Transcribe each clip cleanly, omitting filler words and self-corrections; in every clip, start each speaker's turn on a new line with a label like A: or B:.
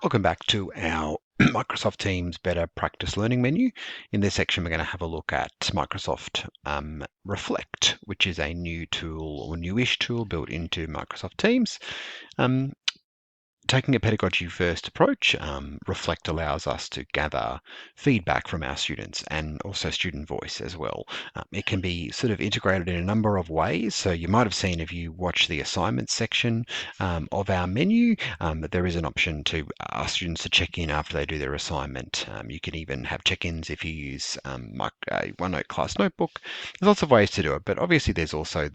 A: Welcome back to our Microsoft Teams Better Practice Learning menu. In this section, we're going to have a look at Microsoft Reflect, which is a new tool or newish tool built into Microsoft Teams. Taking a pedagogy first approach, Reflect allows us to gather feedback from our students and also student voice as well. It can be sort of integrated in a number of ways. So you might have seen if you watch the assignments section of our menu that there is an option to ask students to check in after they do their assignment. You can even have check-ins if you use OneNote class notebook. There's lots of ways to do it, but obviously there's also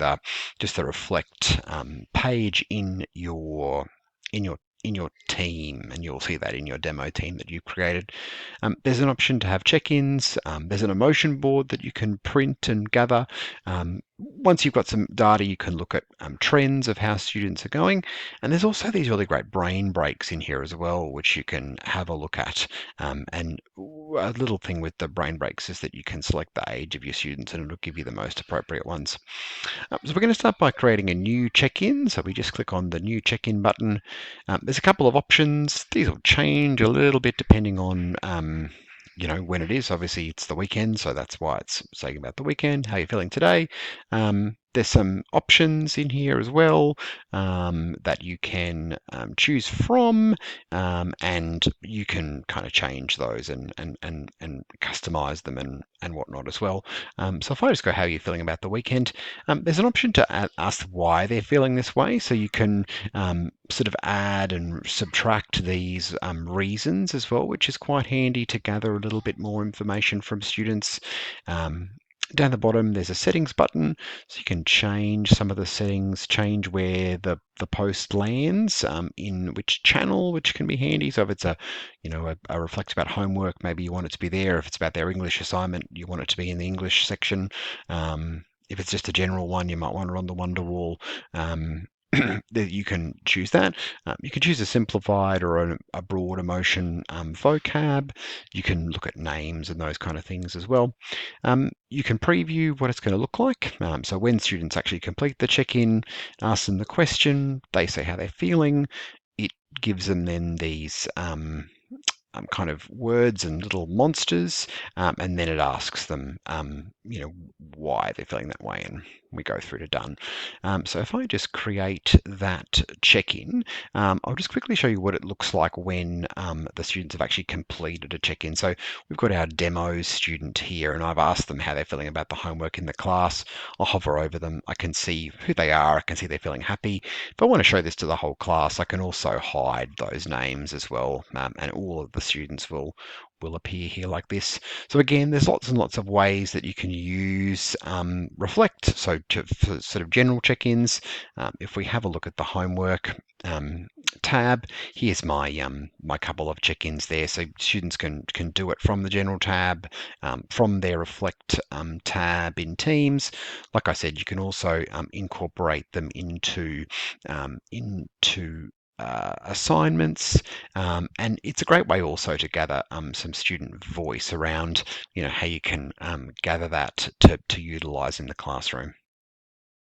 A: just the Reflect page in your team, and you'll see that in your demo team that you've created. There's an option to have check-ins. There's an emotion board that you can print and gather. Once you've got some data, you can look at trends of how students are going. And there's also these really great brain breaks in here as well, which you can have a look at. And a little thing with the brain breaks is that you can select the age of your students and it'll give you the most appropriate ones. So we're going to start by creating a new check-in. So we just click on the new check-in button. There's a couple of options. These will change a little bit depending on when it is. Obviously, it's the weekend, so that's why it's saying about the weekend. How are you feeling today? There's some options in here as well that you can choose from, and you can kind of change those and customize them and whatnot as well. So if I just go, how are you feeling about the weekend? There's an option to ask why they're feeling this way, so you can sort of add and subtract these reasons as well, which is quite handy to gather a little bit more information from students. Down the bottom, there's a settings button, so you can change some of the settings, change where the post lands, in which channel, which can be handy. So if it's a reflects about homework, maybe you want it to be there. If it's about their English assignment, you want it to be in the English section. If it's just a general one, you might want it on the Wonderwall. You can choose that. You can choose a simplified or a broad emotion vocab. You can look at names and those kind of things as well. You can preview what it's going to look like. So when students actually complete the check-in, ask them the question, they say how they're feeling, it gives them then these kind of words and little monsters, and then it asks them, why they're feeling that way, and we go through to done. So if I just create that check-in, I'll just quickly show you what it looks like when the students have actually completed a check-in. So we've got our demos student here, and I've asked them how they're feeling about the homework in the class. I'll hover over them. I can see who they are. I can see they're feeling happy. If I want to show this to the whole class, I can also hide those names as well, and all of the students will appear here like this. So again, there's lots and lots of ways that you can use Reflect. So for sort of general check-ins, if we have a look at the homework tab, here's my my couple of check-ins there. So students can do it from the general tab, from their Reflect tab in Teams. Like I said, you can also incorporate them into assignments, and it's a great way also to gather some student voice around how you can gather that to utilize in the classroom.